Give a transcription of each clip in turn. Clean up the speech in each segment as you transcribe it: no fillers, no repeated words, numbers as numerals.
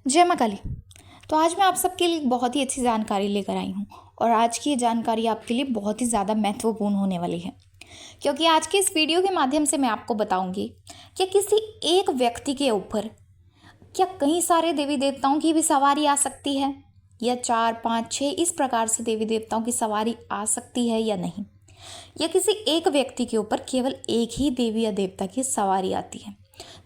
जय माँ काली। तो आज मैं आप सबके लिए बहुत ही अच्छी जानकारी लेकर आई हूँ और आज की ये जानकारी आपके लिए बहुत ही ज़्यादा महत्वपूर्ण होने वाली है, क्योंकि आज के इस वीडियो के माध्यम से मैं आपको बताऊंगी कि किसी एक व्यक्ति के ऊपर क्या कई सारे देवी देवताओं की भी सवारी आ सकती है, या 4 5 6 इस प्रकार से देवी देवताओं की सवारी आ सकती है या नहीं, या किसी एक व्यक्ति के ऊपर केवल एक ही देवी या देवता की सवारी आती है।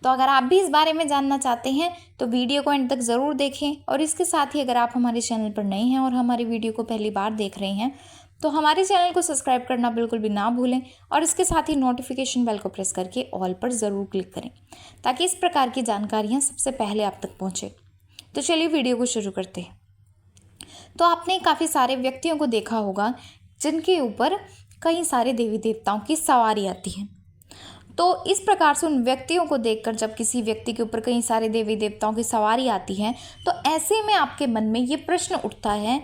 तो अगर आप भी इस बारे में जानना चाहते हैं तो वीडियो को एंड तक ज़रूर देखें, और इसके साथ ही अगर आप हमारे चैनल पर नए हैं और हमारी वीडियो को पहली बार देख रहे हैं तो हमारे चैनल को सब्सक्राइब करना बिल्कुल भी ना भूलें, और इसके साथ ही नोटिफिकेशन बेल को प्रेस करके ऑल पर ज़रूर क्लिक करें ताकि इस प्रकार की जानकारियाँ सबसे पहले आप तक पहुँचे। तो चलिए वीडियो को शुरू करते हैं। तो आपने काफ़ी सारे व्यक्तियों को देखा होगा जिनके ऊपर कई सारे देवी देवताओं की सवारी आती है। तो इस प्रकार से उन व्यक्तियों को देखकर जब किसी व्यक्ति के ऊपर कई सारे देवी देवताओं की सवारी आती है तो ऐसे में आपके मन में ये प्रश्न उठता है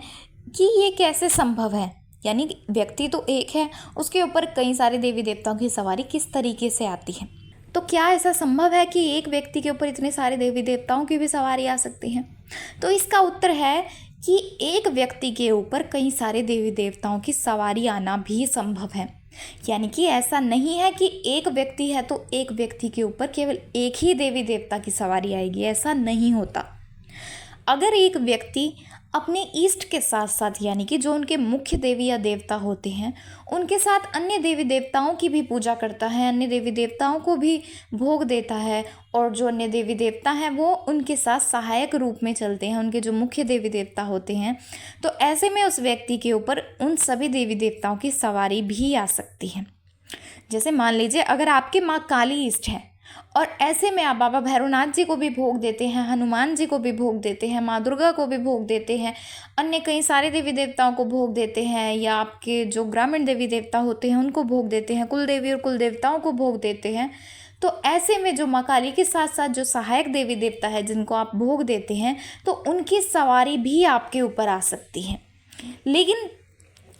कि ये कैसे संभव है। यानी कि व्यक्ति तो एक है, उसके ऊपर कई सारे देवी देवताओं की सवारी किस तरीके से आती है। तो क्या ऐसा संभव है कि एक व्यक्ति के ऊपर इतने सारे देवी देवताओं की भी सवारी आ सकती है? तो इसका उत्तर है कि एक व्यक्ति के ऊपर कई सारे देवी देवताओं की सवारी आना भी संभव है। यानी कि ऐसा नहीं है कि एक व्यक्ति है तो एक व्यक्ति के ऊपर केवल एक ही देवी देवता की सवारी आएगी, ऐसा नहीं होता। अगर एक व्यक्ति अपने इष्ट के साथ साथ, यानी कि जो उनके मुख्य देवी या देवता होते हैं, उनके साथ अन्य देवी देवताओं की भी पूजा करता है, अन्य देवी देवताओं को भी भोग देता है, और जो अन्य देवी देवता हैं वो उनके साथ सहायक रूप में चलते हैं, उनके जो मुख्य देवी देवता होते हैं, तो ऐसे में उस व्यक्ति के ऊपर उन सभी देवी देवताओं की सवारी भी आ सकती है। जैसे मान लीजिए अगर आपके माँ काली इष्ट है और ऐसे में आप बाबा भैरवनाथ जी को भी भोग देते हैं, हनुमान जी को भी भोग देते हैं, माँ दुर्गा को भी भोग देते हैं, अन्य कई सारे देवी देवताओं को भोग देते हैं, या आपके जो ग्रामीण देवी देवता होते हैं उनको भोग देते हैं, कुल देवी और कुल देवताओं को भोग देते हैं, तो ऐसे में जो माँ काली के साथ साथ जो सहायक देवी देवता है जिनको आप भोग देते हैं तो उनकी सवारी भी आपके ऊपर आ सकती है। लेकिन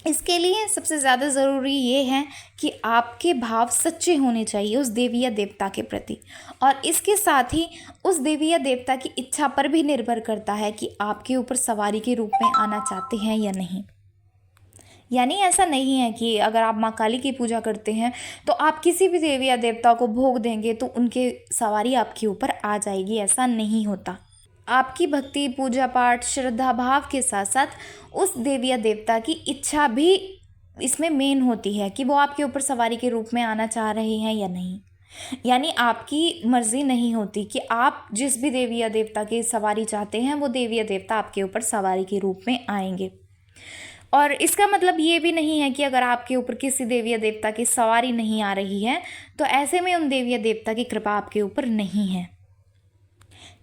इसके लिए सबसे ज़्यादा ज़रूरी ये है कि आपके भाव सच्चे होने चाहिए उस देवी या देवता के प्रति, और इसके साथ ही उस देवी या देवता की इच्छा पर भी निर्भर करता है कि आपके ऊपर सवारी के रूप में आना चाहते हैं या नहीं। यानी ऐसा नहीं है कि अगर आप माँ काली की पूजा करते हैं तो आप किसी भी देवी या देवता को भोग देंगे तो उनके सवारी आपके ऊपर आ जाएगी, ऐसा नहीं होता। आपकी भक्ति, पूजा पाठ, श्रद्धा भाव के साथ साथ उस देवी या देवता की इच्छा भी इसमें मेन होती है कि वो आपके ऊपर सवारी के रूप में आना चाह रहे हैं या नहीं। यानी आपकी मर्जी नहीं होती कि आप जिस भी देवी या देवता की सवारी चाहते हैं वो देवी या देवता आपके ऊपर सवारी के रूप में आएंगे। और इसका मतलब ये भी नहीं है कि अगर आपके ऊपर किसी देवी या देवता की सवारी नहीं आ रही है तो ऐसे में उन देवी या देवता की कृपा आपके ऊपर नहीं है।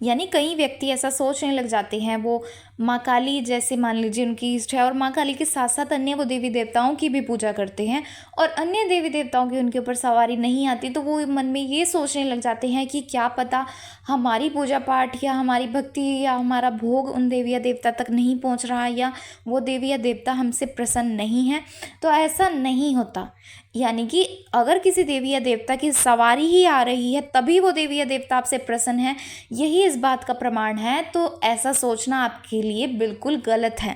यानी कई व्यक्ति ऐसा सोचने लग जाते हैं, वो माँ काली जैसे मान लीजिए उनकी इष्ट है और माँ काली के साथ साथ अन्य वो देवी देवताओं की भी पूजा करते हैं और अन्य देवी देवताओं की उनके ऊपर सवारी नहीं आती, तो वो मन में ये सोचने लग जाते हैं कि क्या पता हमारी पूजा पाठ या हमारी भक्ति या हमारा भोग उन देवी या देवता तक नहीं पहुँच रहा, या वो देवी या देवता हमसे प्रसन्न नहीं है। तो ऐसा नहीं होता। यानी कि अगर किसी देवी या देवता की सवारी ही आ रही है तभी वो देवी या देवता आपसे प्रसन्न है, यही इस बात का प्रमाण है, तो ऐसा सोचना आपके लिए बिल्कुल गलत है।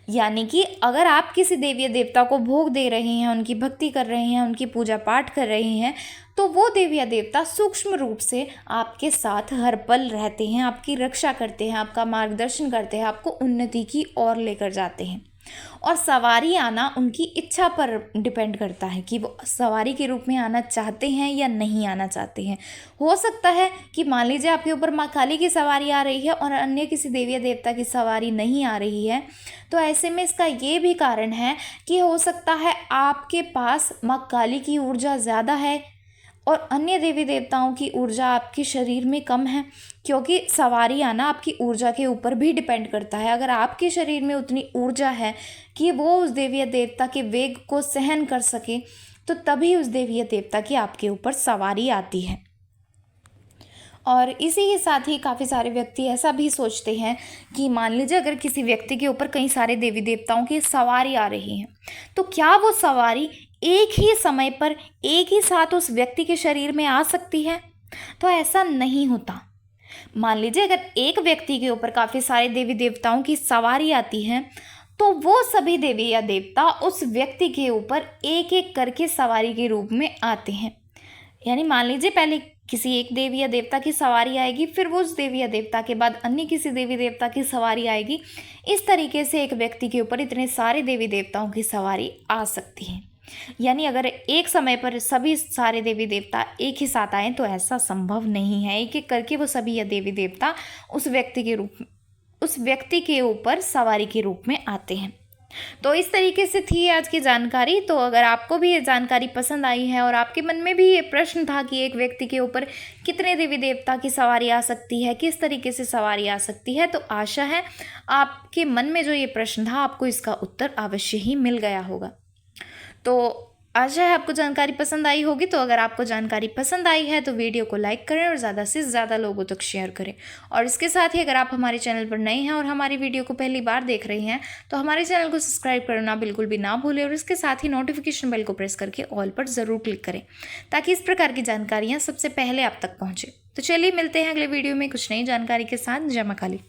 यानी कि अगर आप किसी देवी या देवता को भोग दे रहे हैं, उनकी भक्ति कर रहे हैं, उनकी पूजा पाठ कर रहे हैं, तो वो देवी या देवता सूक्ष्म रूप से आपके साथ हर पल रहते हैं, आपकी रक्षा करते हैं, आपका मार्गदर्शन करते हैं, आपको उन्नति की ओर लेकर जाते हैं। और सवारी आना उनकी इच्छा पर डिपेंड करता है कि वो सवारी के रूप में आना चाहते हैं या नहीं आना चाहते हैं। हो सकता है कि मान लीजिए आपके ऊपर माँ काली की सवारी आ रही है और अन्य किसी देवी या देवता की सवारी नहीं आ रही है, तो ऐसे में इसका ये भी कारण है कि हो सकता है आपके पास माँ काली की ऊर्जा ज़्यादा है और अन्य देवी देवताओं की ऊर्जा आपके शरीर में कम है, क्योंकि सवारी आना आपकी ऊर्जा के ऊपर भी डिपेंड करता है। अगर आपके शरीर में उतनी ऊर्जा है कि वो उस देवी या देवता के वेग को सहन कर सके तो तभी उस देवी या देवता की आपके ऊपर सवारी आती है। और इसी के साथ ही काफ़ी सारे व्यक्ति ऐसा भी सोचते हैं कि मान लीजिए अगर किसी व्यक्ति के ऊपर कई सारे देवी देवताओं की सवारी आ रही है तो क्या वो सवारी एक ही समय पर एक ही साथ उस व्यक्ति के शरीर में आ सकती है? तो ऐसा नहीं होता। मान लीजिए अगर एक व्यक्ति के ऊपर काफ़ी सारे देवी देवताओं की सवारी आती है, तो वो सभी देवी या देवता उस व्यक्ति के ऊपर एक एक करके सवारी के रूप में आते हैं। यानी मान लीजिए पहले किसी एक देवी या देवता की सवारी आएगी, फिर वो उस देवी या देवता के बाद अन्य किसी देवी देवता की सवारी आएगी। इस तरीके से एक व्यक्ति के ऊपर इतने सारे देवी देवताओं की सवारी आ सकती है। यानी अगर एक समय पर सभी सारे देवी देवता एक ही साथ आए तो ऐसा संभव नहीं है। एक एक करके वो सभी या देवी देवता उस व्यक्ति के ऊपर सवारी के रूप में आते हैं। तो इस तरीके से थी आज की जानकारी। तो अगर आपको भी ये जानकारी पसंद आई है और आपके मन में भी ये प्रश्न था कि एक व्यक्ति के ऊपर कितने देवी देवता की सवारी आ सकती है, किस तरीके से सवारी आ सकती है, तो आशा है आपके मन में जो ये प्रश्न था आपको इसका उत्तर अवश्य ही मिल गया होगा। तो आशा है आपको जानकारी पसंद आई होगी। तो अगर आपको जानकारी पसंद आई है तो वीडियो को लाइक करें और ज़्यादा से ज़्यादा लोगों तक शेयर करें। और इसके साथ ही अगर आप हमारे चैनल पर नए हैं और हमारी वीडियो को पहली बार देख रहे हैं तो हमारे चैनल को सब्सक्राइब करना बिल्कुल भी ना भूलें और इसके साथ ही नोटिफिकेशन बेल को प्रेस करके ऑल पर ज़रूर क्लिक करें ताकि इस प्रकार की जानकारियाँ सबसे पहले आप तक पहुँचे। तो चलिए मिलते हैं अगले वीडियो में कुछ नई जानकारी के साथ। जय मां काली।